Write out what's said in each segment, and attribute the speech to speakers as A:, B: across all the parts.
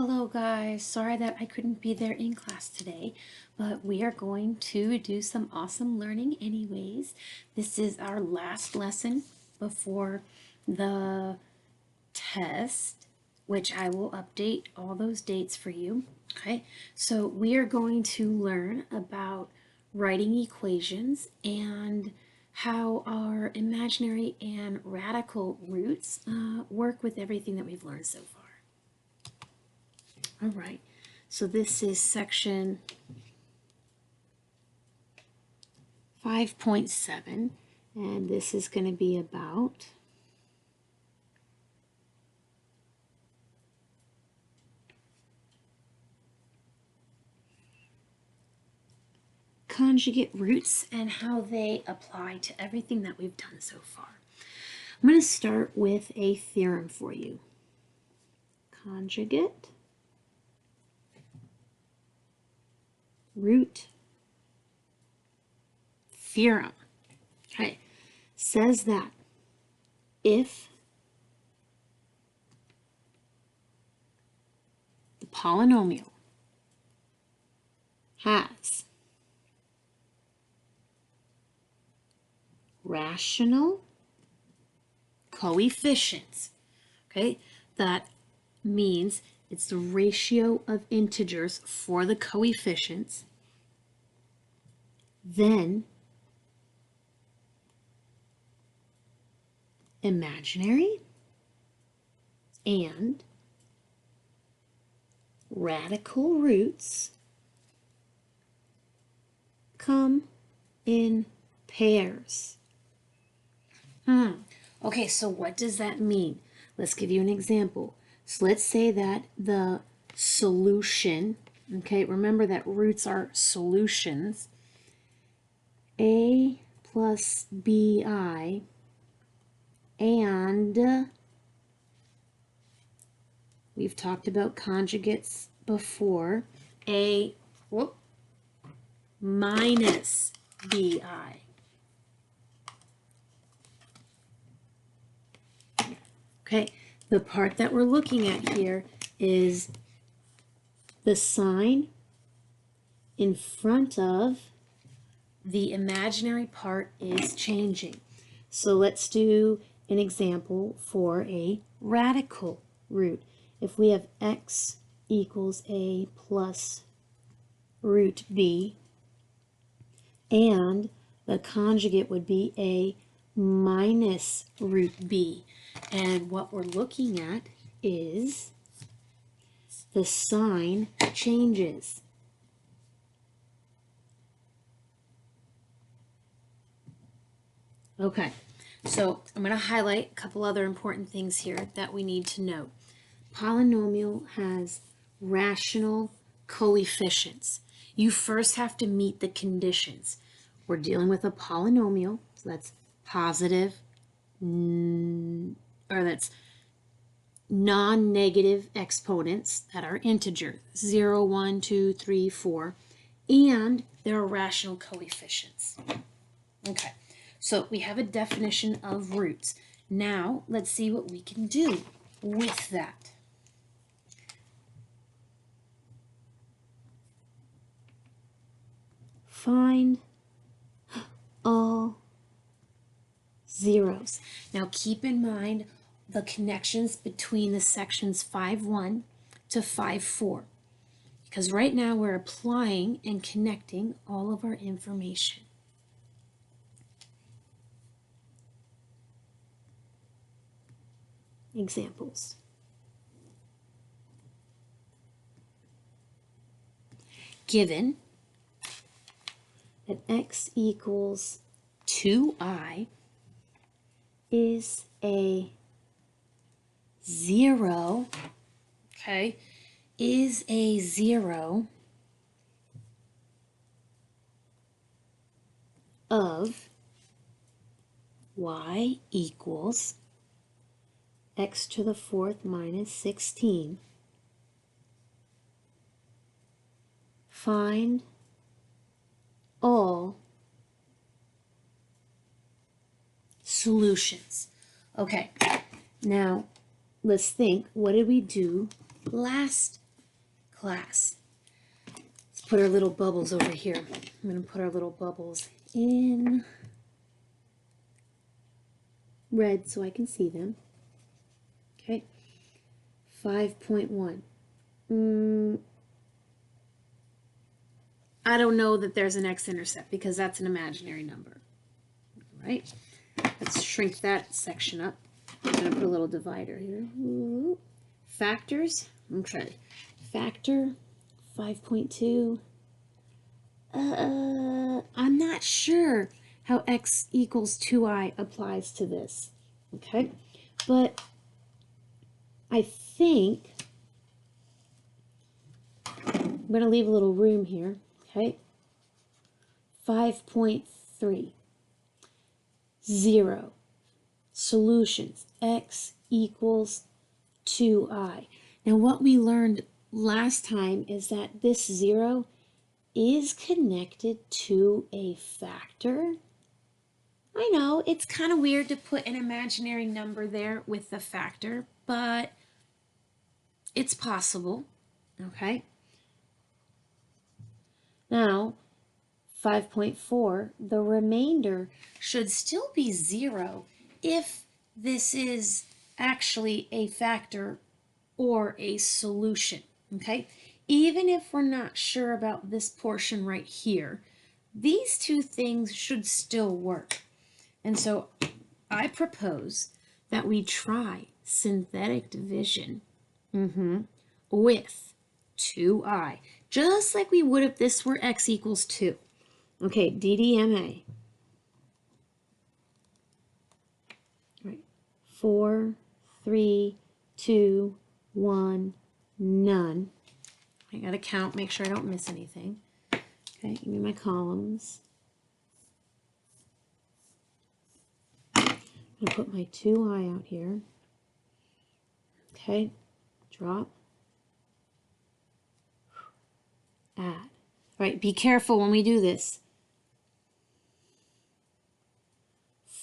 A: Hello guys, sorry that I couldn't be there in class today, but we are going to do some awesome learning anyways. This is our last lesson before the test, which I will update all those dates for you. Okay, so we are going to learn about writing equations and how our imaginary and radical roots work with everything that we've learned so far. All right, so this is section 5.7, and this is going to be about conjugate roots and how they apply to everything that we've done so far. I'm going to start with a theorem for you. Conjugate root theorem. Okay, says that if the polynomial has rational coefficients, okay, that means it's the ratio of integers for the coefficients, then imaginary and radical roots come in pairs. Okay, so what does that mean? Let's give you an example. So let's say that the solution, okay, remember that roots are solutions, a plus bi, and we've talked about conjugates before, a minus bi. Okay, the part that we're looking at here is the sign in front of the imaginary part is changing. So let's do an example for a radical root. If we have x equals a plus root b, and the conjugate would be a minus root b. And what we're looking at is the sign changes. Okay, so I'm going to highlight a couple other important things here that we need to note. Polynomial has rational coefficients. You first have to meet the conditions. We're dealing with a polynomial, so that's positive, or that's non-negative exponents that are integer, 0, 1, 2, 3, 4, and there are rational coefficients. Okay, so we have a definition of roots. Now, let's see what we can do with that. Find all zeros. Now keep in mind the connections between the sections 5.1 to 5.4, because right now we're applying and connecting all of our information. Examples. Given that x equals 2i is a 0, okay, is a 0 of y equals x to the 4th minus 16. Find all solutions. Okay, now let's think, what did we do last class. Let's put our little bubbles over here. I'm going to put our little bubbles in red so I can see them. Okay. 5.1. I don't know that there's an x-intercept because that's an imaginary number. All right. Let's shrink that section up. I'm going to put a little divider here. Ooh. Factors. Okay. Factor 5.2. I'm not sure how x equals 2i applies to this. Okay. But I think I'm going to leave a little room here. Okay. 5.3. 0. Solutions. X equals 2i. Now what we learned last time is that this 0 is connected to a factor. I know it's kind of weird to put an imaginary number there with the factor, but it's possible. Okay. Now 5.4, the remainder should still be 0 if this is actually a factor or a solution, okay? Even if we're not sure about this portion right here, these two things should still work. And so I propose that we try synthetic division with 2i, just like we would if this were x equals 2. Okay, DDMA. All right. 4, 3, 2, 1, none. I gotta count, make sure I don't miss anything. Okay, give me my columns. I'm gonna put my 2i out here. Okay, drop. Add. All right, be careful when we do this.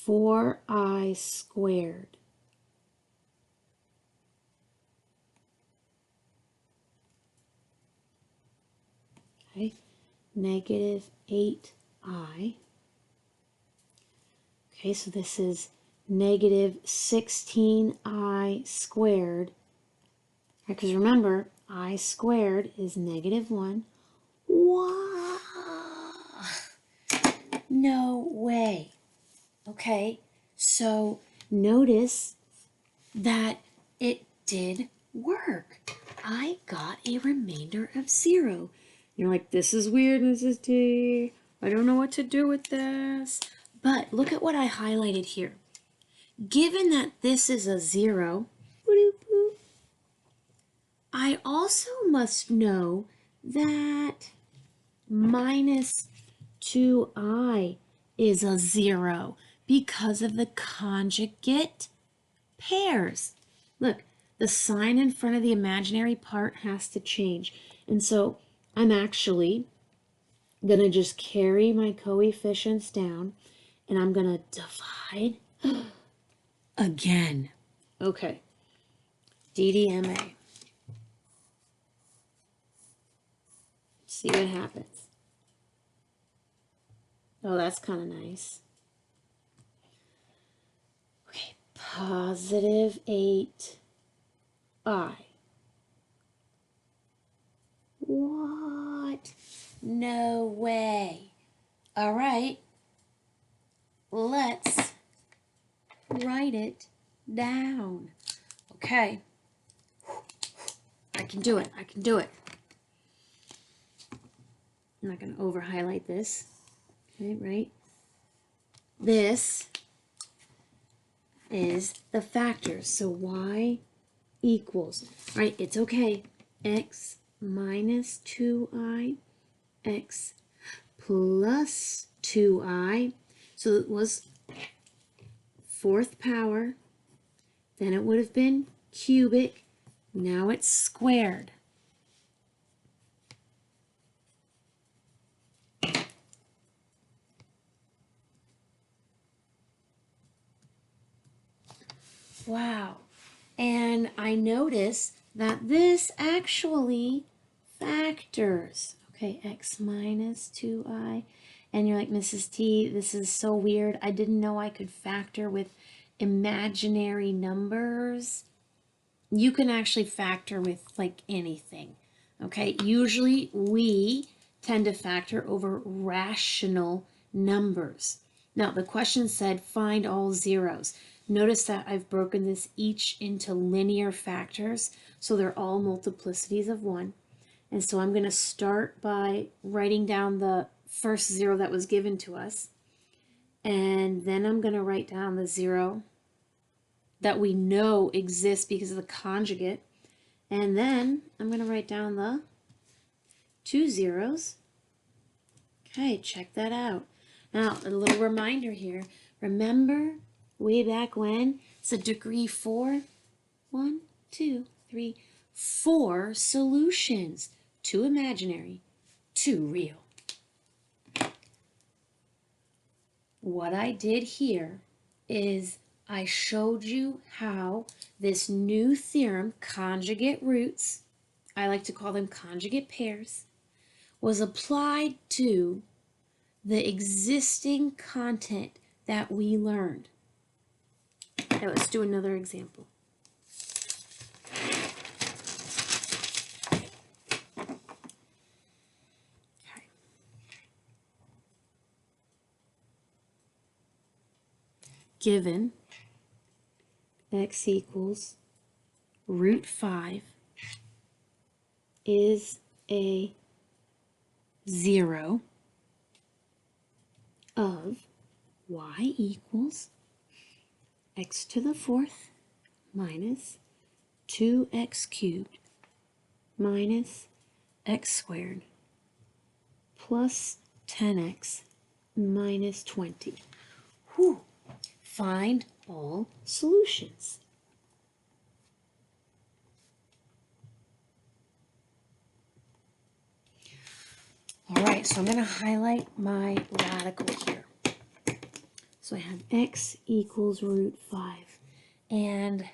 A: 4i squared. Okay, negative 8i. Okay, so this is negative 16i squared. Because remember, I squared is negative 1. Wow. No way. Okay, so notice that it did work. I got a remainder of 0. You're like, this is weird, Mrs. T. I don't know what to do with this. But look at what I highlighted here. Given that this is a 0, I also must know that minus 2i is a 0 because of the conjugate pairs. Look, the sign in front of the imaginary part has to change. And so I'm actually going to just carry my coefficients down and I'm going to divide again. Okay, DDMA. See what happens. Oh, that's kind of nice. Okay, positive 8i. What? No way. All right, let's write it down. Okay, I can do it. I can do it. I'm not going to over highlight this. Okay, right? This is the factors. So y equals, right? It's okay. X minus 2i, x plus 2i. So it was 4th power. Then it would have been cubic. Now it's squared. Wow. And I notice that this actually factors. Okay, x minus 2i. And you're like, Mrs. T, this is so weird. I didn't know I could factor with imaginary numbers. You can actually factor with like anything. Okay, usually we tend to factor over rational numbers. Now, the question said find all zeros. Notice that I've broken this each into linear factors, so they're all multiplicities of 1. And so I'm going to start by writing down the first 0 that was given to us. And then I'm going to write down the 0 that we know exists because of the conjugate. And then I'm going to write down the 2 zeros. Okay, check that out. Now, a little reminder here. Remember way back when? It's a degree 4. 1, 2, 3, 4 solutions. 2 imaginary, 2 real. What I did here is I showed you how this new theorem, conjugate roots, I like to call them conjugate pairs, was applied to the existing content that we learned. Now let's do another example. Given x equals root 5 is a 0 of y equals x to the 4th minus 2x cubed minus x squared plus 10x minus 20. Whew. Find all solutions. All right, so I'm going to highlight my radical here. So I have x equals root 5. And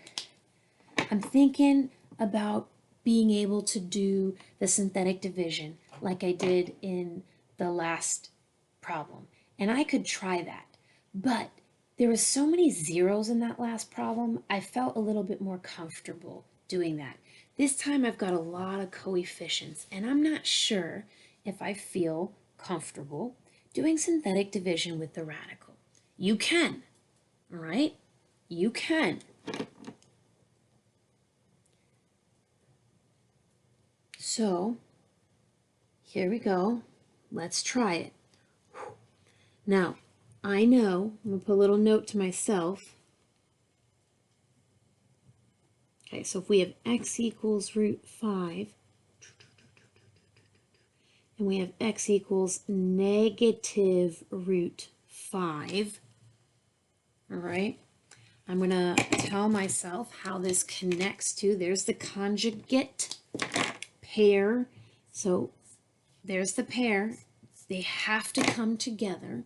A: I'm thinking about being able to do the synthetic division like I did in the last problem. And I could try that. But there were so many zeros in that last problem, I felt a little bit more comfortable doing that. This time I've got a lot of coefficients, and I'm not sure if I feel comfortable doing synthetic division with the radical. You can, all right? You can. So here we go. Let's try it. Now, I know, I'm going to put a little note to myself. Okay, so if we have x equals root 5, and we have x equals negative root 5, all right, I'm going to tell myself how this connects to, there's the conjugate pair. So there's the pair. They have to come together.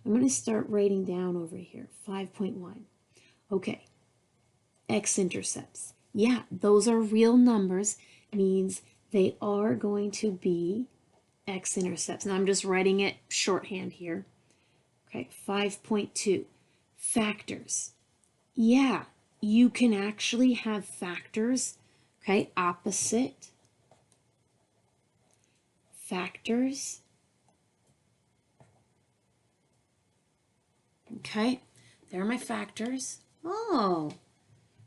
A: I'm going to start writing down over here, 5.1. Okay, x-intercepts. Yeah, those are real numbers, means they are going to be x-intercepts. Now I'm just writing it shorthand here. Okay, 5.2, factors. Yeah, you can actually have factors, okay, opposite, factors. Okay, there are my factors. Oh,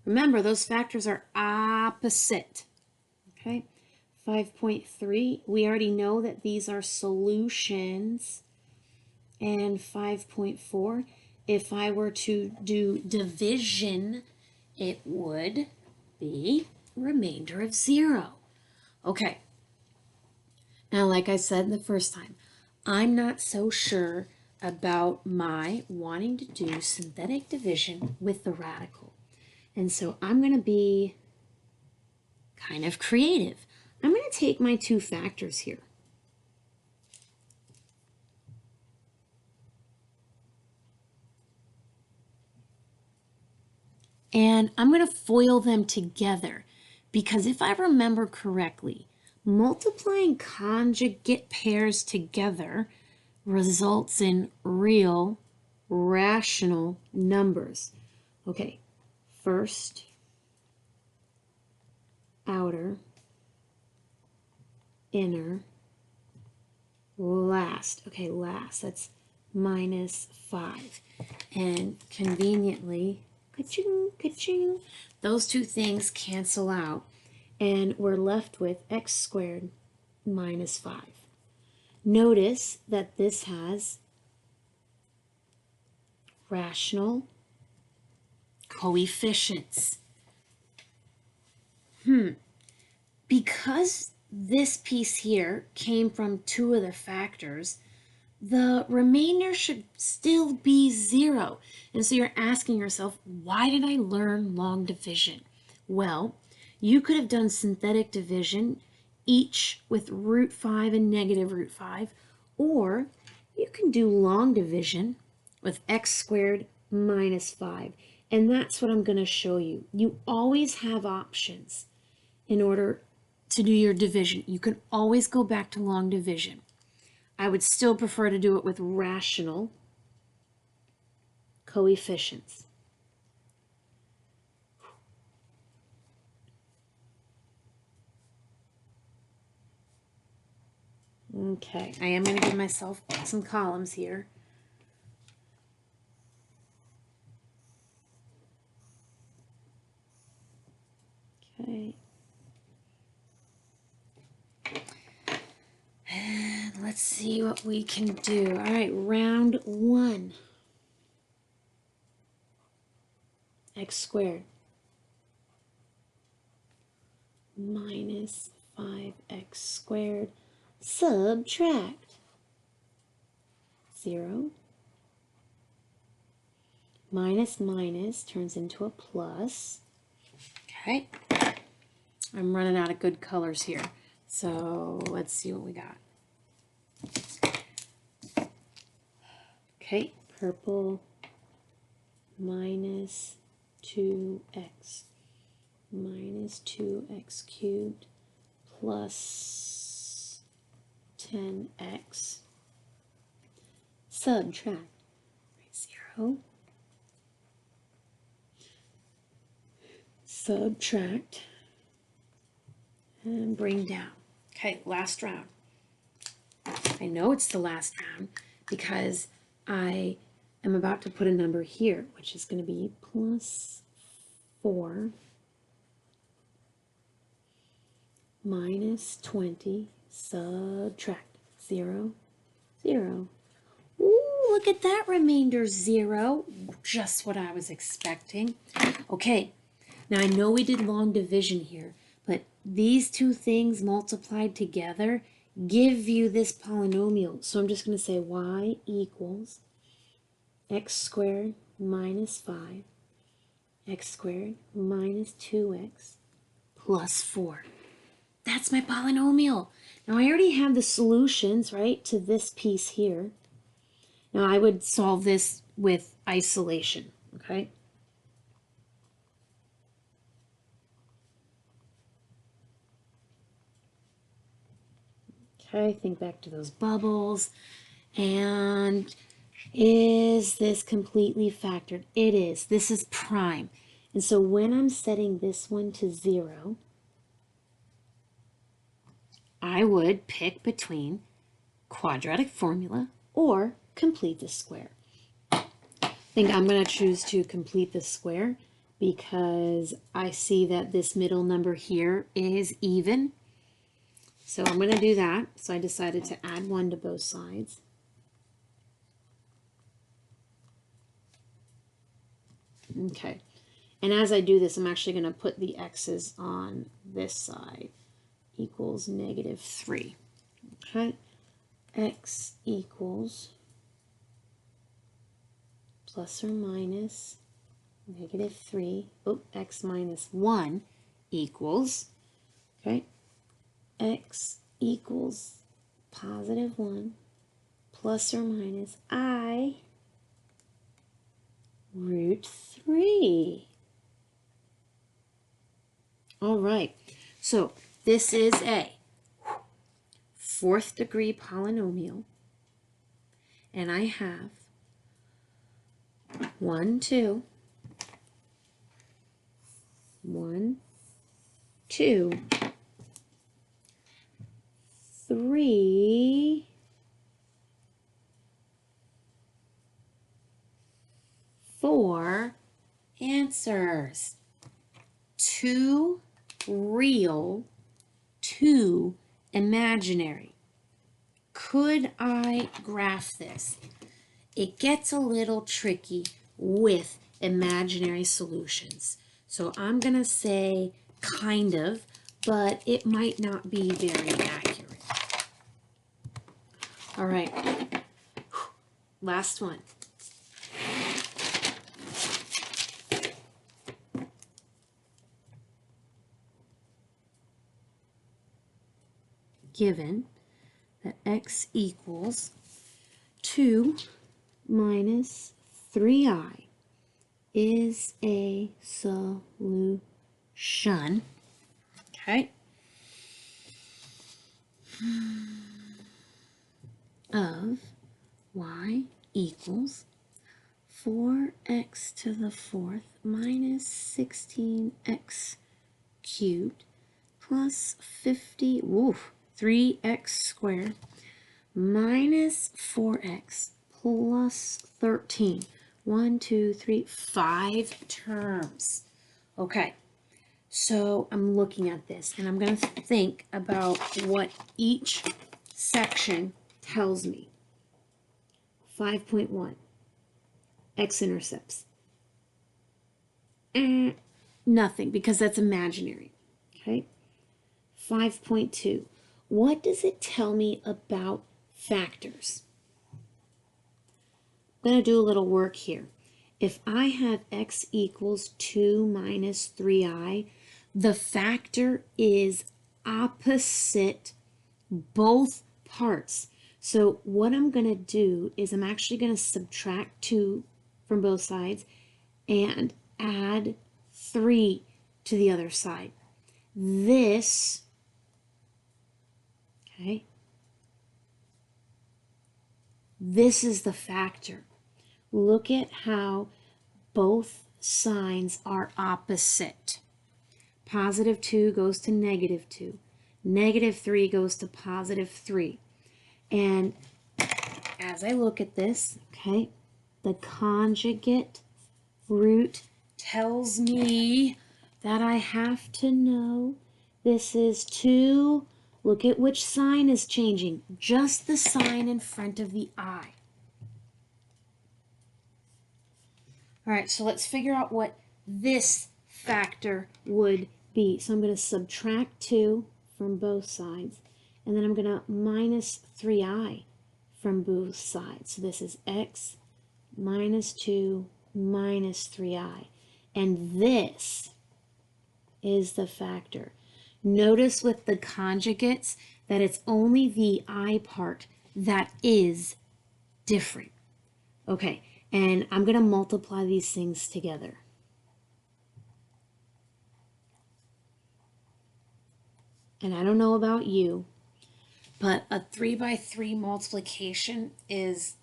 A: remember those factors are opposite. Okay, 5.3, we already know that these are solutions. And 5.4, if I were to do division, it would be remainder of 0. Okay, now like I said the first time, I'm not so sure about my wanting to do synthetic division with the radical. And so I'm going to be kind of creative. I'm going to take my 2 factors here. And I'm going to FOIL them together because if I remember correctly, multiplying conjugate pairs together results in real rational numbers. Okay, first, outer, inner, last. Okay, last, that's -5. And conveniently, ka-ching, ka-ching, those two things cancel out. And we're left with x squared minus 5. Notice that this has rational coefficients. Because this piece here came from two of the factors, the remainder should still be 0. And so you're asking yourself, why did I learn long division? Well, you could have done synthetic division, each with root 5 and negative root 5, or you can do long division with x squared minus 5. And that's what I'm going to show you. You always have options in order to do your division. You can always go back to long division. I would still prefer to do it with rational coefficients. Okay, I am going to give myself some columns here. Okay. And let's see what we can do. All right, round 1. X squared minus 5x squared. Subtract 0. Minus minus turns into a plus. Okay. I'm running out of good colors here. So let's see what we got. Okay, purple minus 2x minus 2x cubed plus 10x. Subtract 0. Subtract and bring down. Okay, last round. I know it's the last round because I am about to put a number here, which is going to be plus 4 minus 20, subtract 0, 0. Ooh, look at that remainder, 0. Just what I was expecting. Okay, now I know we did long division here, but these two things multiplied together give you this polynomial. So I'm just going to say y equals x squared minus 5, x squared minus 2x plus 4. That's my polynomial. Now I already have the solutions, right, to this piece here. Now I would solve this with isolation, okay? Okay, think back to those bubbles. And is this completely factored? It is. This is prime. And so when I'm setting this one to 0, I would pick between quadratic formula or complete the square. I think I'm going to choose to complete the square because I see that this middle number here is even. So I'm going to do that. So I decided to add 1 to both sides. Okay. And as I do this, I'm actually going to put the x's on this side. Equals -3. Okay. X equals plus or minus -3. Oh, x minus 1 equals, okay, x equals positive 1 plus or minus I root 3. All right, so this is a fourth degree polynomial, and I have 1, 2, 1, 2, 3, 4 answers. 2 real, 2 imaginary. Could I graph this? It gets a little tricky with imaginary solutions. So I'm going to say kind of, but it might not be very accurate. All right, last one. Given that x equals 2 minus 3i is a solution. Okay. Of y equals 4x to the fourth minus 16x cubed plus 3x squared minus 4x plus 13. 1, 2, 3, 5 terms. Okay, so I'm looking at this and I'm going to think about what each section tells me. 5.1, x-intercepts. Nothing, because that's imaginary. Okay. 5.2, what does it tell me about factors? I'm going to do a little work here. If I have x equals 2 minus 3i, the factor is opposite both parts. So what I'm going to do is I'm actually going to subtract 2 from both sides and add 3 to the other side. This, okay, this is the factor. Look at how both signs are opposite. Positive 2 goes to negative 2. Negative 3 goes to positive 3. And as I look at this, okay, the conjugate root tells me that I have to know this is 2. Look at which sign is changing. Just the sign in front of the I. All right, so let's figure out what this factor would be. So I'm going to subtract 2 from both sides, and then I'm going to minus 3i from both sides. So this is x minus 2 minus 3i. And this is the factor. Notice with the conjugates that it's only the I part that is different. Okay, and I'm going to multiply these things together. And I don't know about you, but a 3 by 3 multiplication is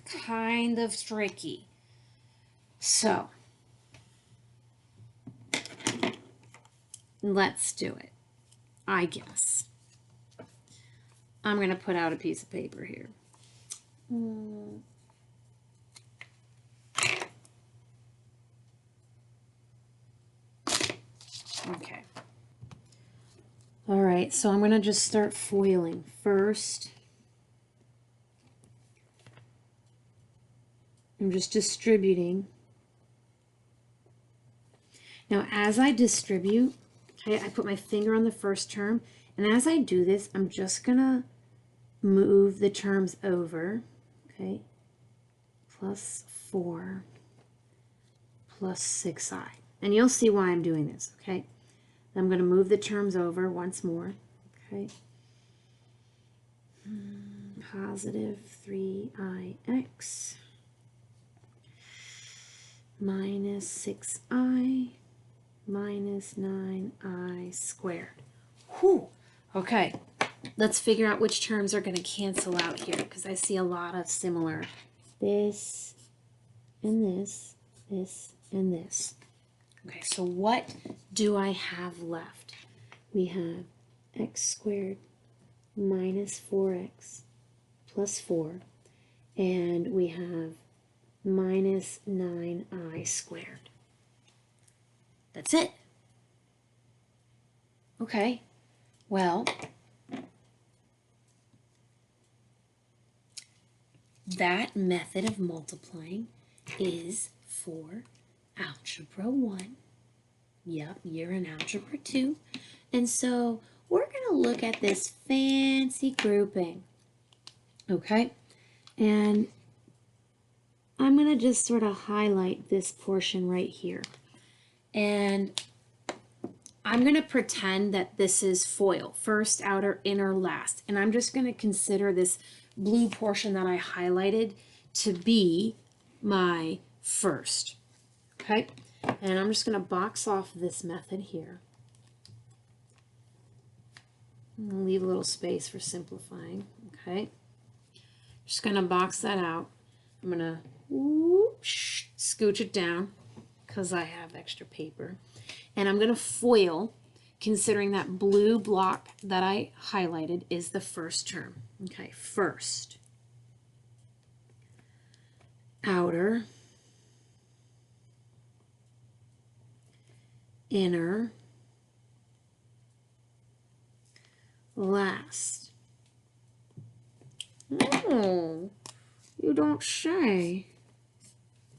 A: kind of tricky. So let's do it, I guess. I'm going to put out a piece of paper here. Okay. All right, so I'm going to just start foiling. First, I'm just distributing. Now, as I distribute, I put my finger on the first term, and as I do this, I'm just going to move the terms over, okay, plus 4 plus 6i. And you'll see why I'm doing this, okay? I'm going to move the terms over once more, okay? Positive 3ix minus 6i minus 9i squared. Whew. Okay, Let's figure out which terms are going to cancel out here, because I see a lot of similar. This and this, this and this. Okay, so what do I have left? We have x squared minus 4x plus 4, and we have minus 9i squared. That's it. Okay, well, that method of multiplying is for Algebra 1. Yep, you're in Algebra 2. And so we're going to look at this fancy grouping. Okay, and I'm going to just sort of highlight this portion right here. And I'm going to pretend that this is FOIL, first, outer, inner, last. And I'm just going to consider this blue portion that I highlighted to be my first. Okay, and I'm just going to box off this method here. Leave a little space for simplifying. Okay, just going to box that out. I'm going to scooch it down because I have extra paper. And I'm going to FOIL, considering that blue block that I highlighted is the first term. Okay, first, outer, inner, last. Oh, you don't say.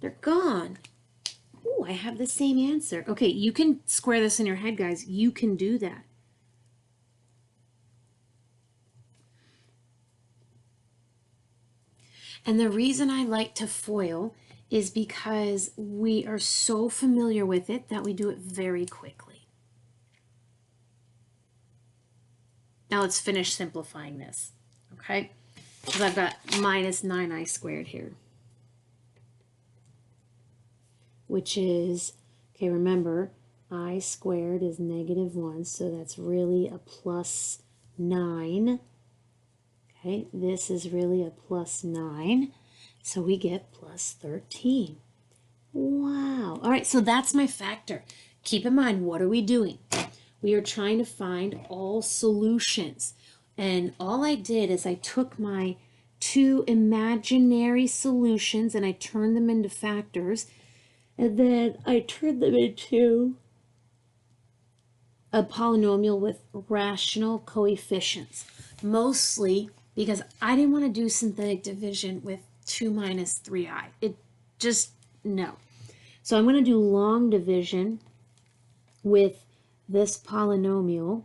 A: They're gone. Oh, I have the same answer. Okay, you can square this in your head, guys. You can do that. And the reason I like to FOIL is because we are so familiar with it that we do it very quickly. Now let's finish simplifying this, okay? Because I've got minus 9i squared here, which is, okay, remember, I squared is negative 1, so that's really a plus 9. Okay, this is really a plus 9, so we get plus 13. Wow. All right, so that's my factor. Keep in mind, what are we doing? We are trying to find all solutions. And all I did is I took my two imaginary solutions and I turned them into factors. And then I turned them into a polynomial with rational coefficients. Mostly because I didn't want to do synthetic division with 2 minus 3i. It just, no. So I'm going to do long division with this polynomial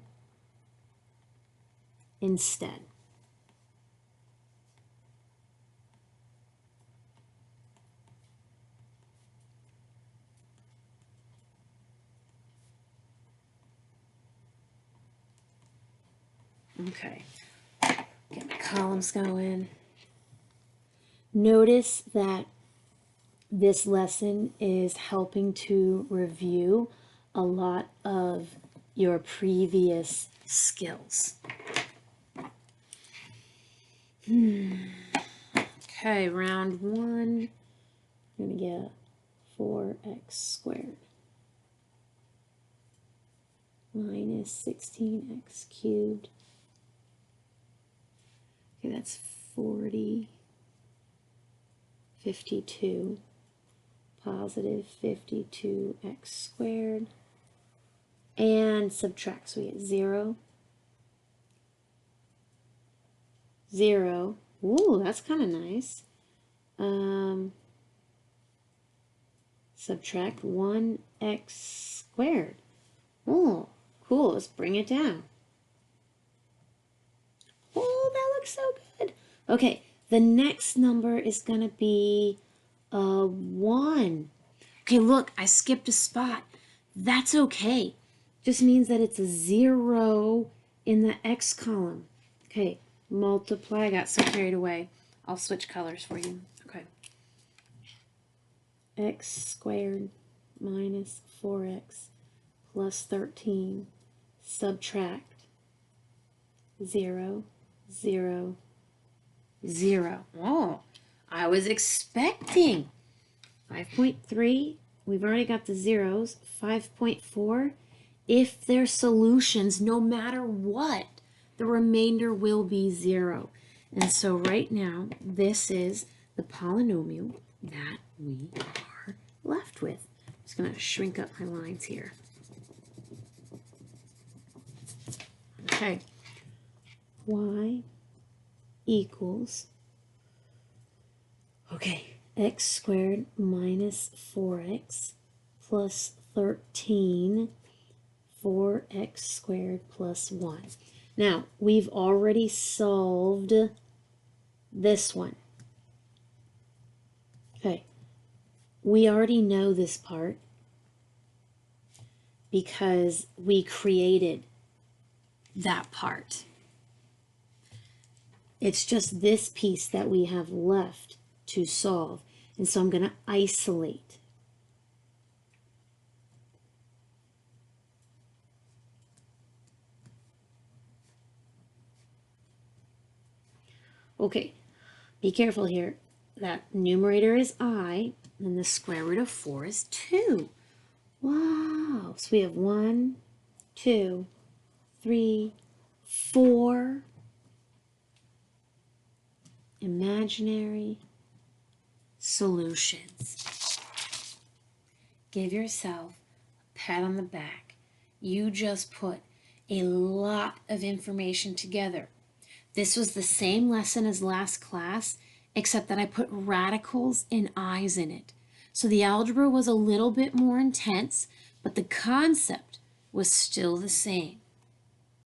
A: instead. Okay, get my columns going. Notice that this lesson is helping to review a lot of your previous skills. Okay, round 1, I'm going to get 4x squared minus 16x cubed. Okay, that's 40, 52, positive 52x squared, and subtract, so we get 0, 0. Ooh, that's kind of nice. Subtract 1x squared. Oh, cool. Let's bring it down. Oh, that looks so good. Okay, the next number is going to be 1. Okay, look, I skipped a spot. That's okay. Just means that it's a 0 in the x column. Okay, multiply. I got so carried away. I'll switch colors for you. Okay. X squared minus 4x plus 13, subtract 0, 0, 0. Oh, I was expecting. 5.3, we've already got the zeros. 5.4, if they're solutions, no matter what, the remainder will be 0. And so right now, this is the polynomial that we are left with. I'm just going to shrink up my lines here. Okay. Y equals, x squared minus 4x plus 13, 4x squared plus 1. Now, we've already solved this one. Okay, we already know this part because we created that part. It's just this piece that we have left to solve. And so I'm going to isolate. Okay, be careful here. That numerator is I, and the square root of 4 is 2. Wow. So we have 1, 2, 3, 4 imaginary solutions. Give yourself a pat on the back. You just put a lot of information together. This was the same lesson as last class, except that I put radicals and i's in it. So the algebra was a little bit more intense, but the concept was still the same.